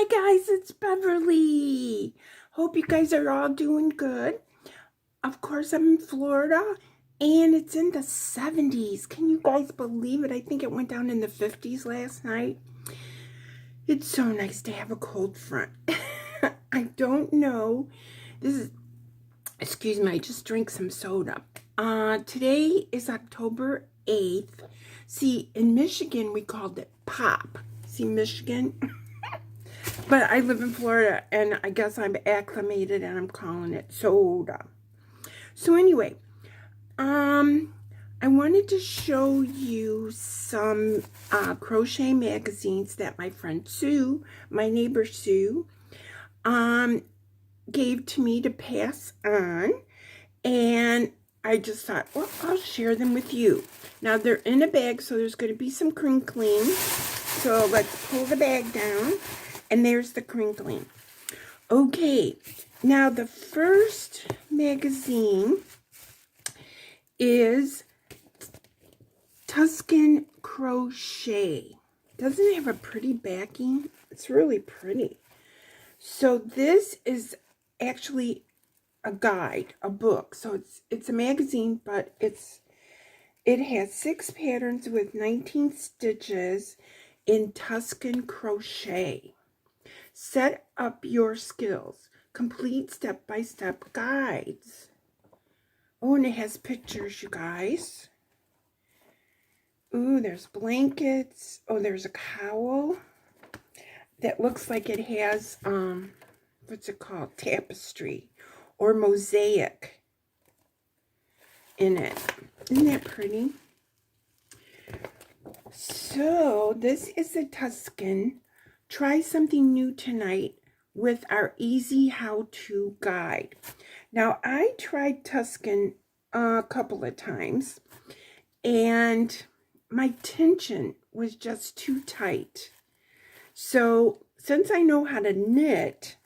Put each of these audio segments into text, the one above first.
Hi guys, it's Beverly. Hope you guys are all doing good. Of course, I'm in Florida and it's in the 70s. Can you guys believe it? I think it went down in the 50s last night. It's so nice to have a cold front. I don't know. Excuse me, I just drank some soda. Today is October 8th. See, in Michigan, we called it Pop. See, Michigan? But I live in Florida, and I guess I'm acclimated, and I'm calling it soda. So anyway, I wanted to show you some crochet magazines that my friend Sue, my neighbor Sue, gave to me to pass on, and I just thought, well, I'll share them with you. Now, they're in a bag, so there's going to be some crinkling. So let's pull the bag down. And there's the crinkling. Okay, now the first magazine is Tuscan Crochet. Doesn't it have a pretty backing? It's really pretty. So this is actually a guide, a book. So it's a magazine, but it has 6 patterns with 19 stitches in Tuscan Crochet. Set up your skills. Complete step-by-step guides. Oh, and it has pictures, you guys. Ooh, there's blankets. Oh, there's a cowl that looks like it has, what's it called? Tapestry or mosaic in it. Isn't that pretty? So, this is a Tuscan. Try something new tonight with our easy how-to guide. Now, I tried Tuscan a couple of times, and my tension was just too tight. So, since I know how to knit,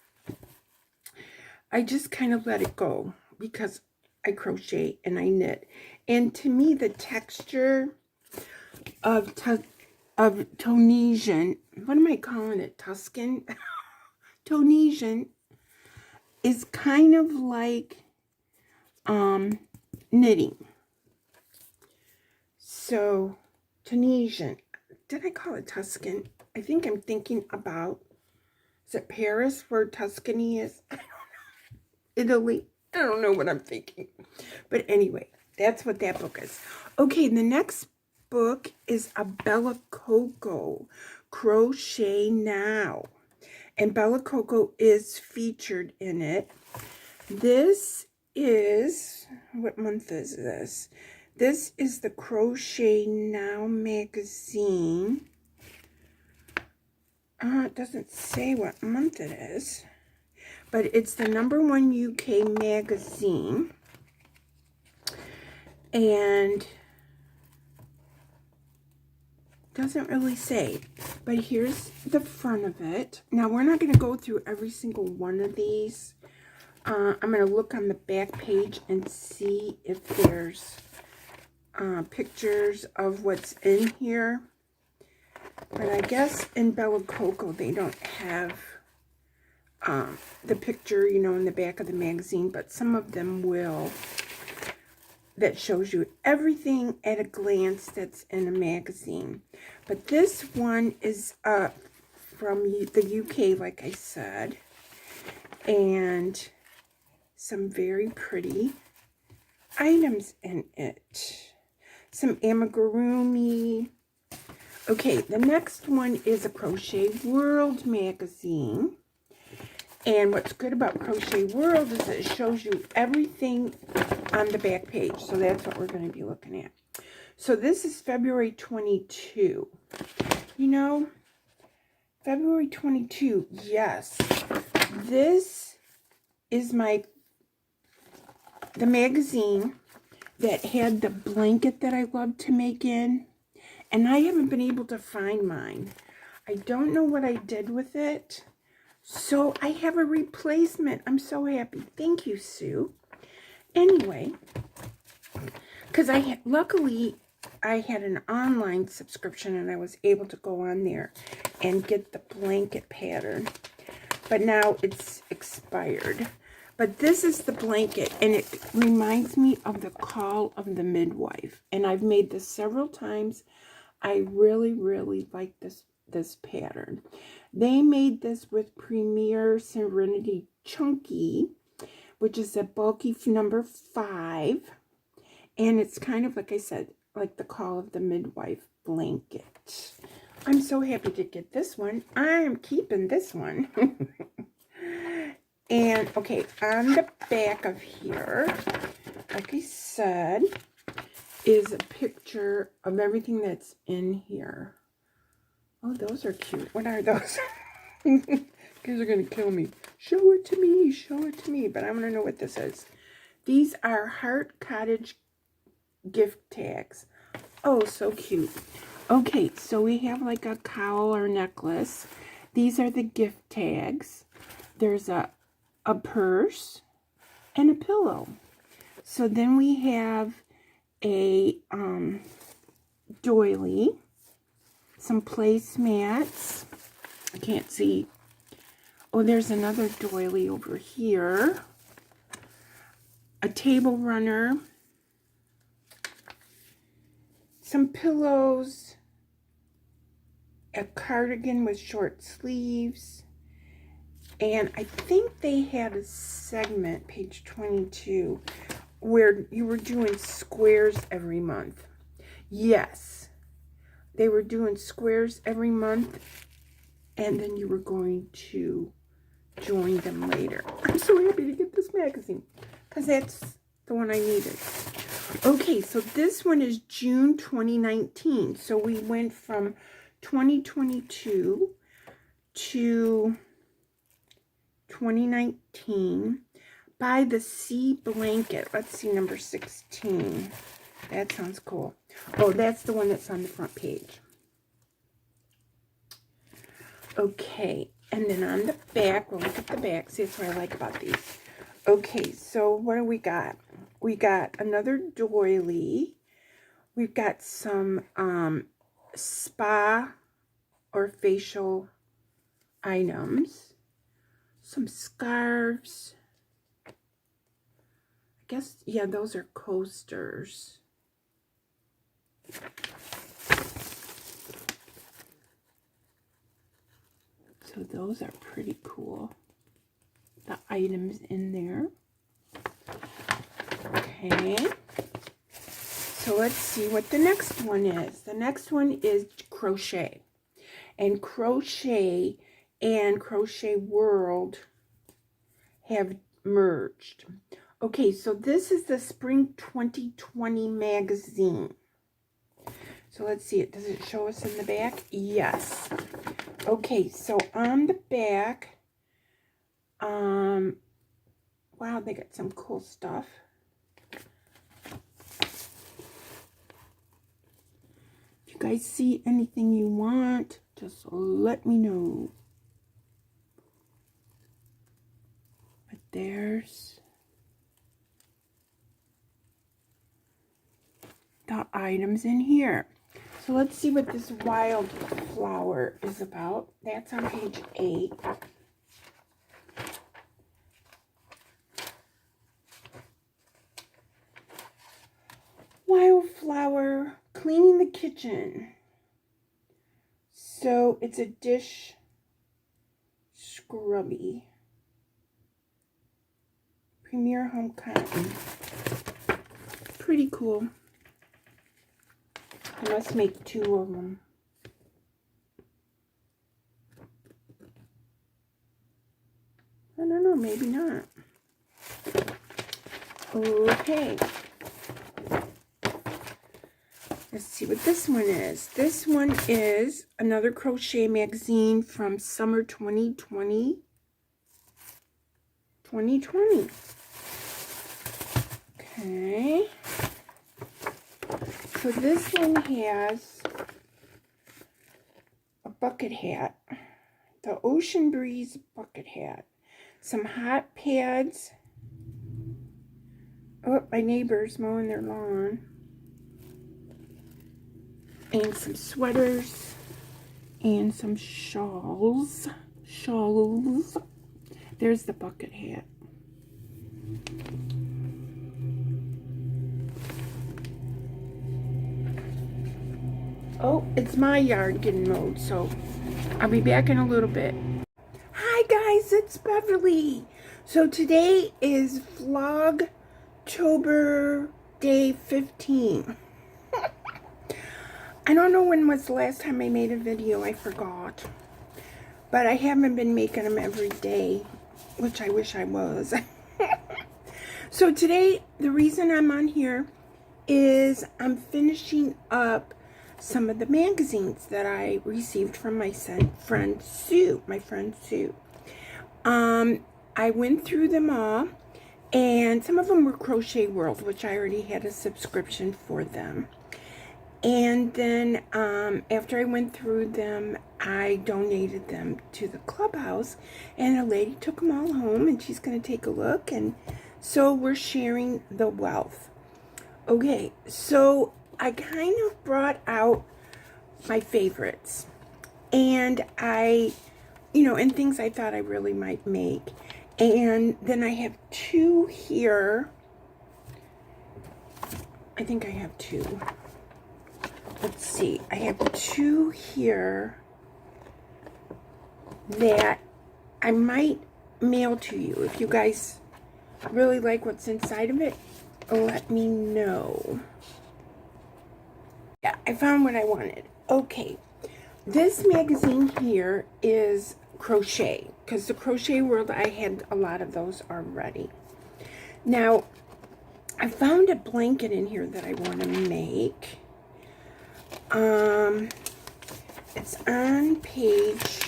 I just kind of let it go because I crochet and I knit. And to me, the texture of Tunisian, what am I calling it? Tuscan? Tunisian is kind of like knitting. So, Tunisian. Did I call it Tuscan? I think I'm thinking about, is it Paris where Tuscany is? I don't know. Italy? I don't know what I'm thinking. But anyway, that's what that book is. Okay, the next book is a Bella Coco Crochet Now, and Bella Coco is featured in it. This is, what month is this? This is the Crochet Now Magazine. It doesn't say what month it is, but it's the #1 UK magazine, and doesn't really say, but here's the front of it. Now, we're not going to go through every single one of these. I'm going to look on the back page and see if there's pictures of what's in here. But I guess in Bella Coco, they don't have the picture, you know, in the back of the magazine, but some of them will. That shows you everything at a glance that's in a magazine. But this one is from the UK, like I said. And some very pretty items in it. Some amigurumi. Okay, the next one is a Crochet World magazine. And what's good about Crochet World is it shows you everything on the back page. So that's what we're going to be looking at. So this is February 22. You know, February 22, yes. This is the magazine that had the blanket that I love to make in. And I haven't been able to find mine. I don't know what I did with it. So I have a replacement. I'm so happy. Thank you, Sue. Anyway, because luckily I had an online subscription and I was able to go on there and get the blanket pattern. But now it's expired. But this is the blanket, and it reminds me of the Call of the Midwife. And I've made this several times. I really, really like this pattern. They made this with Premier Serenity Chunky, which is a bulky number 5. And it's kind of, like I said, like the Call of the Midwife blanket. I'm so happy to get this one. I'm keeping this one. And, okay, on the back of here, like I said, is a picture of everything that's in here. Oh, those are cute. What are those? You guys are going to kill me. Show it to me. Show it to me. But I want to know what this is. These are Heart Cottage gift tags. Oh, so cute. Okay, so we have like a cowl or necklace. These are the gift tags. There's a purse and a pillow. So then we have a doily, some placemats. I can't see. Oh, there's another doily over here. A table runner. Some pillows. A cardigan with short sleeves. And I think they had a segment, page 22, where you were doing squares every month. Yes, they were doing squares every month, and then you were going to join them later. I'm so happy to get this magazine, because that's the one I needed. Okay, so this one is June 2019. So we went from 2022 to 2019. By the Sea Blanket. Let's see, number 16. That sounds cool. Oh, that's the one that's on the front page. Okay, and then on the back, we'll look at the back. See, that's what I like about these. Okay, so what do we got? We got another doily. We've got some spa or facial items. Some scarves. I guess, yeah, those are coasters. So those are pretty cool. The items in there. Okay. So let's see what the next one is. The next one is crochet. And Crochet and Crochet World have merged. Okay, so this is the Spring 2020 magazine. So let's see it. Does it show us in the back? Yes. Okay, so on the back, wow, they got some cool stuff. If you guys see anything you want, just let me know. But there's the items in here. So let's see what this wildflower is about. That's on page 8. Wildflower, cleaning the kitchen. So it's a dish scrubby. Premier Home Cotton. Pretty cool. I must make 2 of them. I don't know, maybe not. Okay. Let's see what this one is. This one is another crochet magazine from summer 2020. 2020. Okay. So this one has a bucket hat. The Ocean Breeze bucket hat. Some hot pads. Oh, my neighbor's mowing their lawn. and some sweaters and some shawls. There's the bucket hat. Oh, it's my yard getting mowed, so I'll be back in a little bit. Hi guys, it's Beverly. So today is Vlogtober day 15. I don't know when was the last time I made a video, I forgot. But I haven't been making them every day, which I wish I was. So today, the reason I'm on here is I'm finishing up some of the magazines that I received from my friend Sue. I went through them all, and some of them were Crochet World, which I already had a subscription for them. And then after I went through them, I donated them to the clubhouse, and a lady took them all home, and she's going to take a look, and so we're sharing the wealth. Okay, so I kind of brought out my favorites, and and things I thought I really might make. And then I have two here. I think I have two. Let's see. I have two here that I might mail to you. If you guys really like what's inside of it, let me know. Yeah, I found what I wanted. Okay, this magazine here is crochet, because the Crochet World, I had a lot of those already. Now, I found a blanket in here that I want to make. It's on page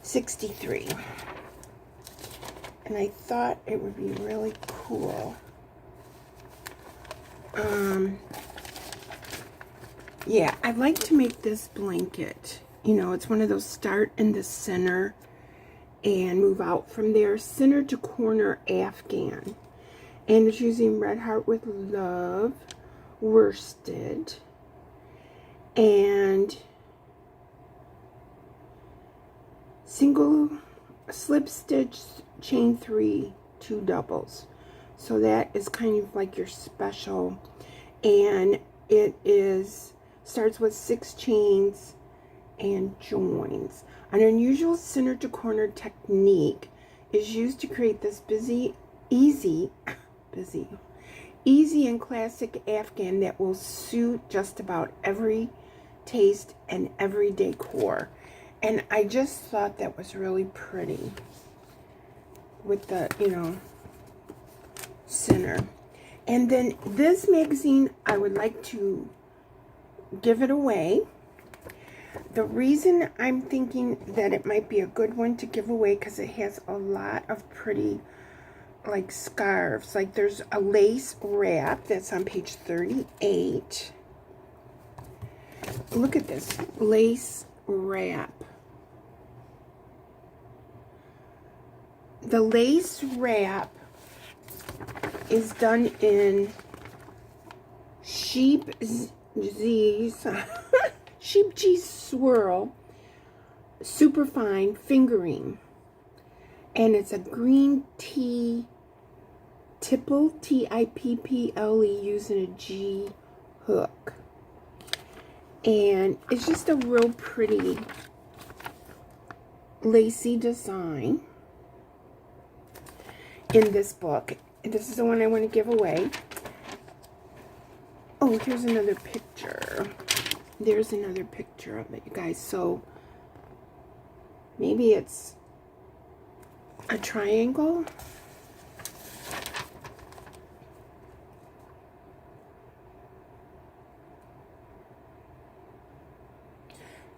63. And I thought it would be really cool. Yeah, I'd like to make this blanket. You know, it's one of those start in the center and move out from there. Center to corner Afghan. And it's using Red Heart with Love worsted. And single slip stitch, chain 3, 2 doubles. So that is kind of like your special. And it starts with 6 chains and joins. An unusual center to corner technique is used to create this easy and classic Afghan that will suit just about every taste and every decor. And I just thought that was really pretty with the, center. And then this magazine, I would like to give it away. The reason I'm thinking that it might be a good one to give away, because it has a lot of pretty, like, scarves. Like, there's a lace wrap that's on page 38. Look at this lace wrap. The lace wrap is done in sheep cheese swirl, super fine fingering, and it's a green tea tipple, T-I-P-P-L-E, using a G hook, and it's just a real pretty lacy design in this book. This is the one I want to give away. Oh, here's another picture. There's another picture of it, you guys. So maybe it's a triangle.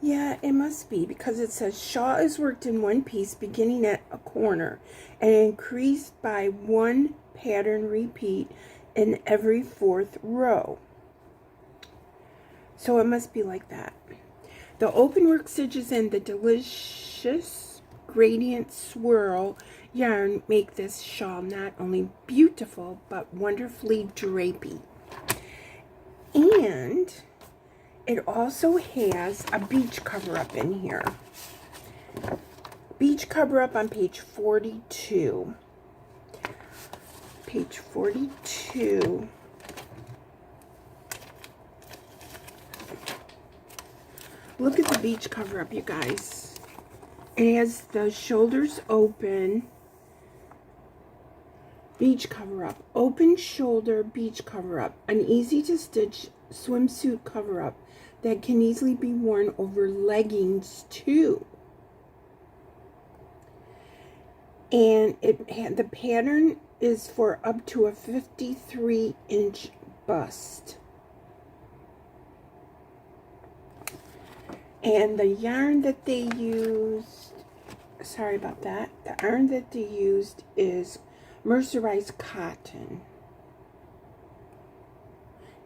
Yeah, it must be, because it says shawl is worked in one piece beginning at a corner and increased by 1 pattern repeat in every 4th row. So it must be like that. The open work stitches and the delicious gradient swirl yarn make this shawl not only beautiful but wonderfully drapey. And it also has a beach cover-up in here. Beach cover-up on page 42. Page 42. Look at the beach cover-up, you guys. It has the shoulders open. Beach cover-up. Open shoulder beach cover-up. An easy-to-stitch swimsuit cover-up that can easily be worn over leggings, too. And the pattern is for up to a 53-inch bust. And the yarn that they used, sorry about that, the yarn that they used is mercerized cotton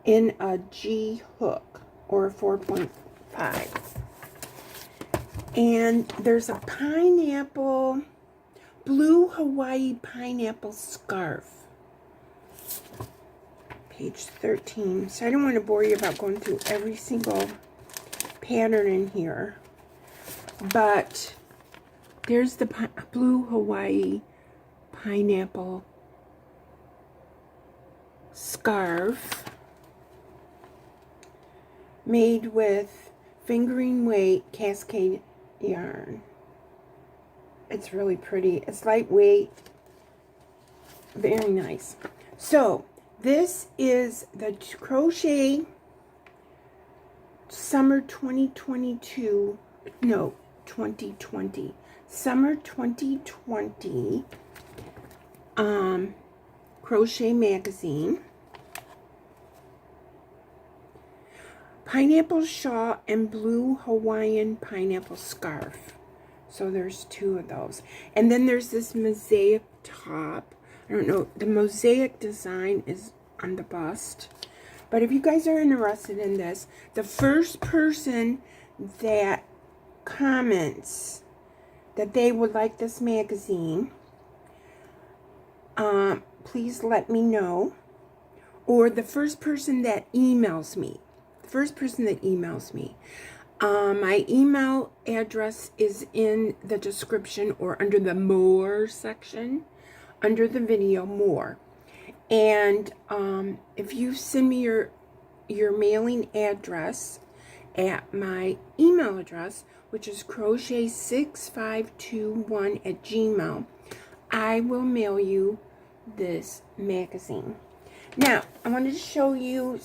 in a G hook, or a 4.5. And there's a pineapple, blue Hawaii pineapple scarf. Page 13. So I don't want to bore you about going through every single pattern in here, but there's the blue Hawaii pineapple scarf made with fingering weight cascade yarn. It's really pretty. It's lightweight, very nice. So this is the Crochet Summer 2022, no, 2020. Summer 2020 Crochet Magazine. Pineapple shawl and blue Hawaiian pineapple scarf. So there's two of those. And then there's this mosaic top. I don't know, the mosaic design is on the bust. But if you guys are interested in this, the first person that comments that they would like this magazine, please let me know. Or the first person that emails me. My email address is in the description or under the more section, under the video, more. And if you send me your mailing address at my email address, which is crochet6521@gmail.com, I will mail you this magazine. Now, I wanted to show you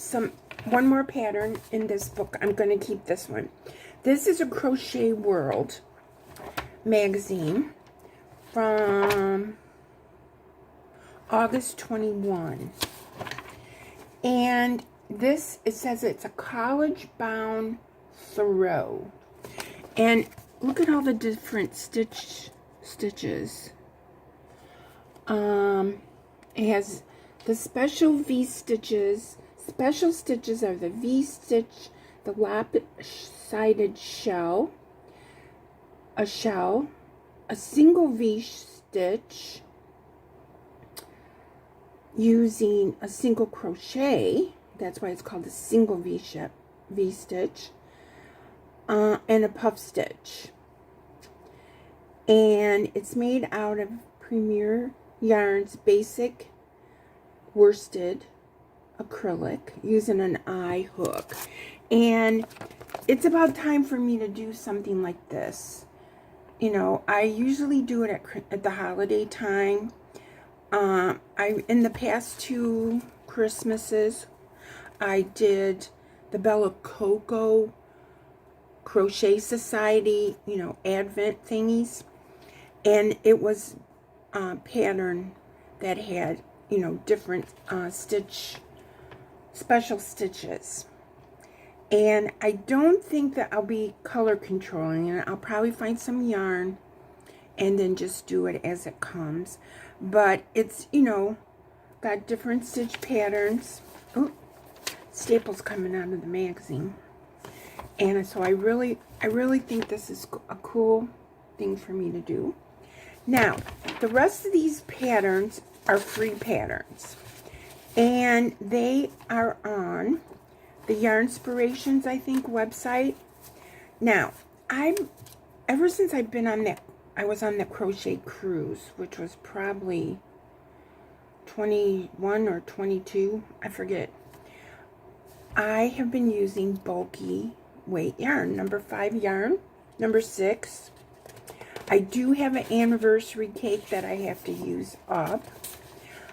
one more pattern in this book. I'm going to keep this one. This is a Crochet World magazine from August 21. And this, it says it's a college-bound throw. And look at all the different stitches. It has the special V stitches. Special stitches are the V stitch, the lop-sided shell, a single V stitch using a single crochet. That's why it's called a single V stitch, and a puff stitch. And it's made out of Premier Yarns basic worsted acrylic using an eye hook. And it's about time for me to do something like this. You know, I usually do it at the holiday time. In the past 2 Christmases, I did the Bella Coco Crochet Society, you know, Advent thingies. And it was a pattern that had, you know, different special stitches. And I don't think that I'll be color controlling it. I'll probably find some yarn and then just do it as it comes. But it's, you know, got different stitch patterns. Oh, staples coming out of the magazine. And so I really think this is a cool thing for me to do. Now, the rest of these patterns are free patterns. And they are on the Yarnspirations, I think, website. Now, ever since I've been on that, I was on the crochet cruise, which was probably 21 or 22, I forget. I have been using bulky weight yarn, number 5 yarn, number 6. I do have an anniversary cake that I have to use up.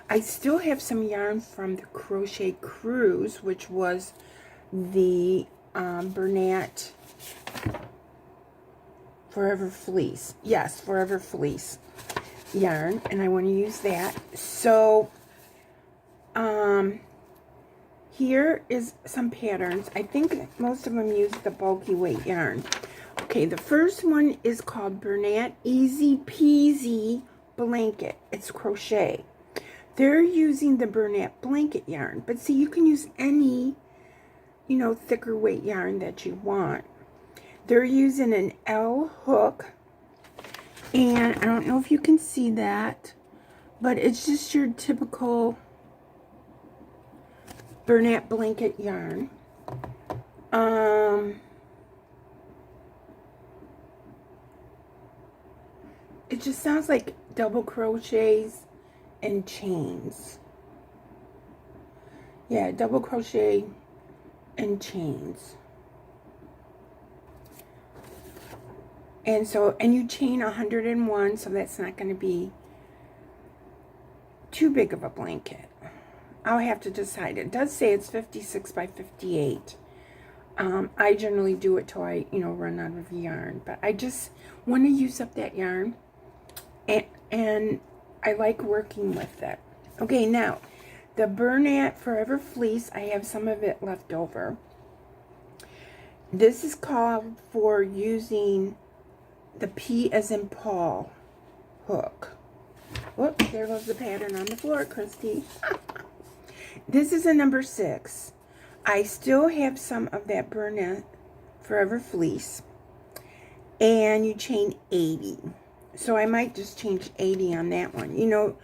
I still have some yarn from the crochet cruise, which was the Bernat Forever Fleece. Yes, Forever Fleece yarn, and I want to use that. So, here is some patterns. I think most of them use the bulky weight yarn. Okay, the first one is called Bernat Easy Peasy Blanket. It's crochet. They're using the Bernat Blanket yarn, but see, you can use any, you know, thicker weight yarn that you want. They're using an L hook, and I don't know if you can see that, but it's just your typical Bernat Blanket yarn. It just sounds like double crochets and chains. Yeah, double crochet and chains. And so, and you chain 101, so that's not going to be too big of a blanket. I'll have to decide. It does say it's 56 by 58. I generally do it till I, you know, run out of yarn. But I just want to use up that yarn. And I like working with it. Okay, now, the Bernat Forever Fleece, I have some of it left over. This is called for using the P as in Paul hook. Whoops, there goes the pattern on the floor, Christy. This is a number 6. I still have some of that Bernat Forever Fleece. And you chain 80. So I might just change 80 on that one. You know,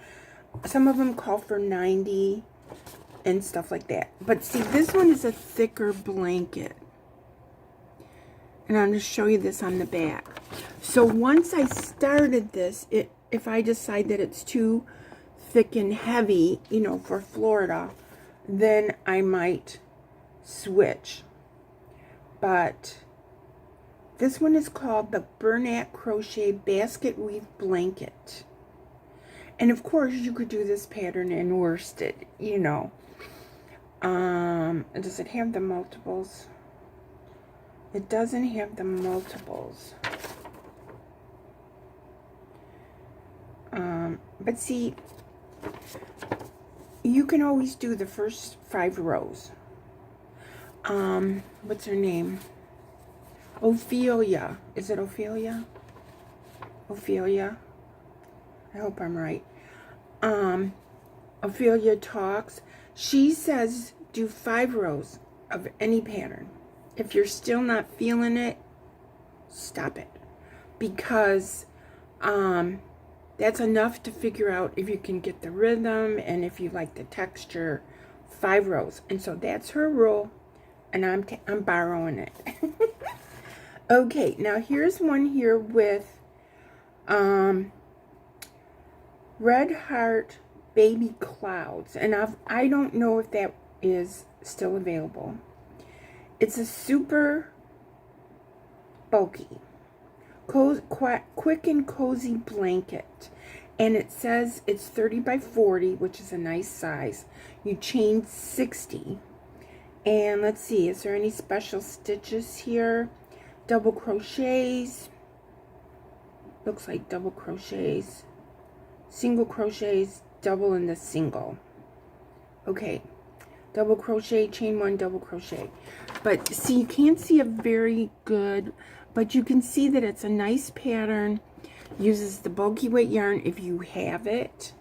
some of them call for 90 and stuff like that. But see, this one is a thicker blanket. And I'm going to show you this on the back. So once I started this, if I decide that it's too thick and heavy, you know, for Florida, then I might switch. But this one is called the Bernat Crochet Basket Weave Blanket. And of course, you could do this pattern in worsted, you know. Does it have the multiples? It doesn't have the multiples. But see, you can always do the first 5 rows. What's her name? Ophelia. Is it Ophelia? Ophelia. I hope I'm right. Ophelia talks. She says do 5 rows of any pattern. If you're still not feeling it, stop it. Because that's enough to figure out if you can get the rhythm and if you like the texture. 5 rows. And so that's her rule. And I'm borrowing it. Okay, now here's one here with Red Heart Baby Clouds. And I don't know if that is still available. It's a super bulky, quick and cozy blanket. And it says it's 30 by 40, which is a nice size. You chain 60. And let's see, is there any special stitches here? Double crochets. Looks like double crochets. Single crochets, double in the single. Okay. Double crochet, chain 1, double crochet. But see, you can't see a very good, but you can see that it's a nice pattern. Uses the bulky weight yarn if you have it.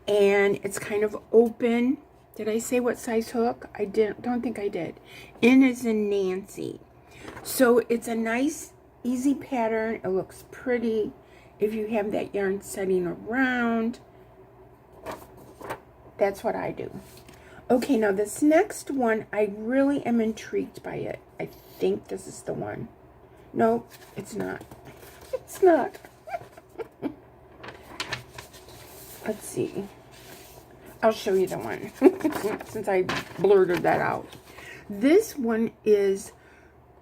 And it's kind of open. Did I say what size hook? I don't think I did. N is in Nancy. So it's a nice, easy pattern. It looks pretty if you have that yarn setting around. That's what I do. Okay, now this next one, I really am intrigued by it. I think this is the one. No, it's not. It's not. Let's see. I'll show you the one since I blurted that out. This one is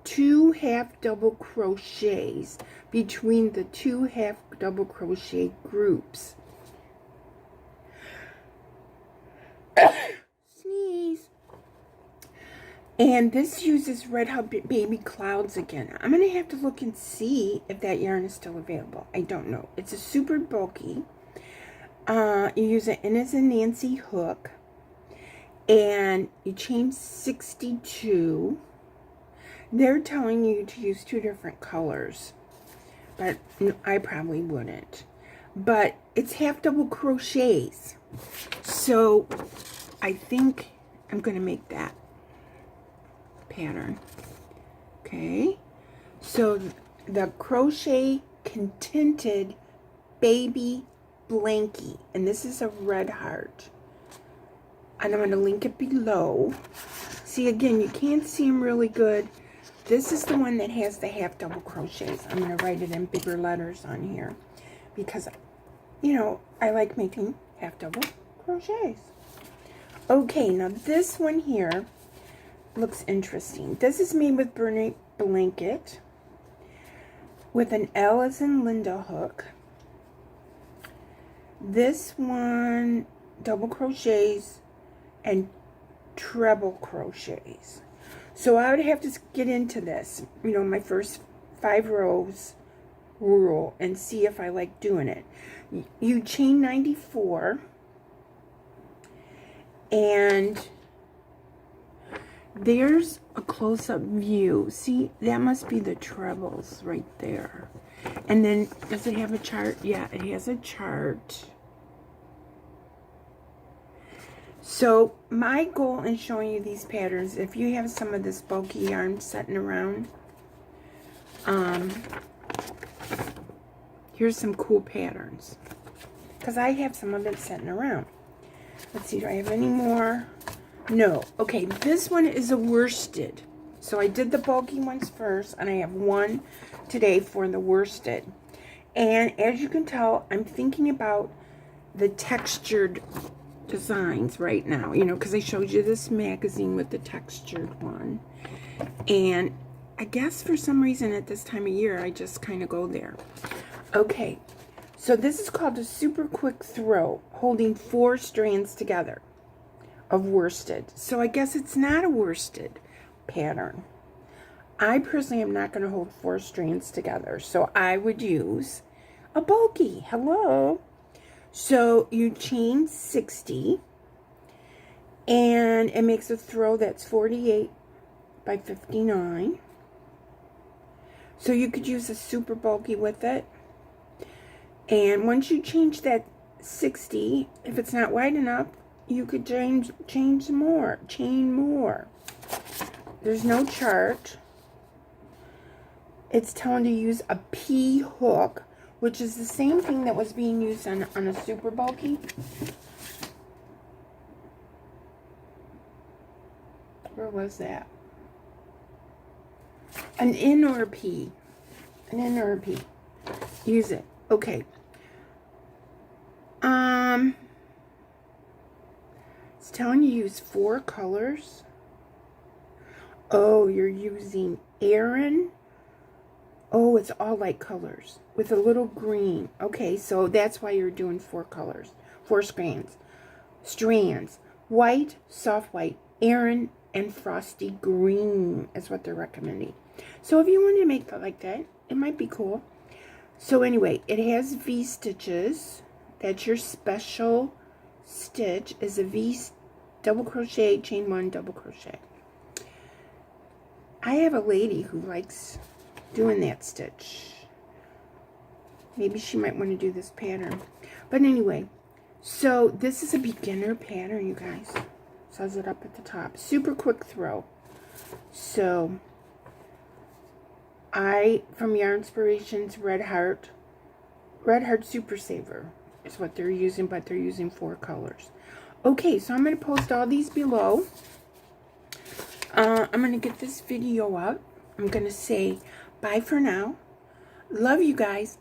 2 half double crochets between the 2 half double crochet groups. Sneeze. And this uses Red Hot Baby Clouds again. I'm going to have to look and see if that yarn is still available. I don't know. It's a super bulky. You use it in as a Nancy hook. And you chain 62. They're telling you to use 2 different colors. But I probably wouldn't. But it's half double crochets. So I think I'm going to make that pattern. Okay. So the Crochet Contented Baby Blankie. And this is a red heart. And I'm going to link it below. See, again, you can't see them really good. This is the one that has the half double crochets. I'm going to write it in bigger letters on here. Because, you know, I like making half double crochets. Okay, now this one here looks interesting. This is made with Bernat Blanket. With an L as in Linda hook. This one, double crochets and treble crochets. So I would have to get into this, you know, my first 5 rows rule and see if I like doing it. You chain 94 and there's a close-up view. See, that must be the trebles right there. And then, does it have a chart? Yeah, it has a chart. So, my goal in showing you these patterns, if you have some of this bulky yarn sitting around, here's some cool patterns. Because I have some of it sitting around. Let's see, do I have any more? No. Okay, this one is a worsted. So I did the bulky ones first, and I have one today for the worsted. And as you can tell, I'm thinking about the textured designs right now, you know, because I showed you this magazine with the textured one. And I guess for some reason at this time of year, I just kind of go there. Okay, so this is called a super quick throw, holding 4 strands together of worsted. So I guess it's not a worsted pattern. I personally am not going to hold 4 strands together, so I would use a bulky. Hello. So you chain 60 and it makes a throw that's 48 by 59. So you could use a super bulky with it. And once you change that 60, if it's not wide enough, you could chain more. There's no chart. It's telling you to use a P hook, which is the same thing that was being used on a super bulky. Where was that? An N or a P. An N or a P. Use it. Okay. It's telling you to use 4 colors. Oh, you're using Aran. Oh, it's all light colors with a little green. Okay, so that's why you're doing 4 colors. 4 strands. White, soft white, Aran, and frosty green is what they're recommending. So if you wanted to make that like that, it might be cool. So anyway, it has V stitches. That's your special stitch, is a V double crochet, chain 1, double crochet. I have a lady who likes doing that stitch. Maybe she might want to do this pattern. But anyway, so this is a beginner pattern, you guys. Says it up at the top. Super quick throw. So from Yarnspirations, Red Heart Super Saver is what they're using, but they're using 4 colors. Okay, so I'm going to post all these below. I'm going to get this video up. I'm going to say bye for now. Love you guys.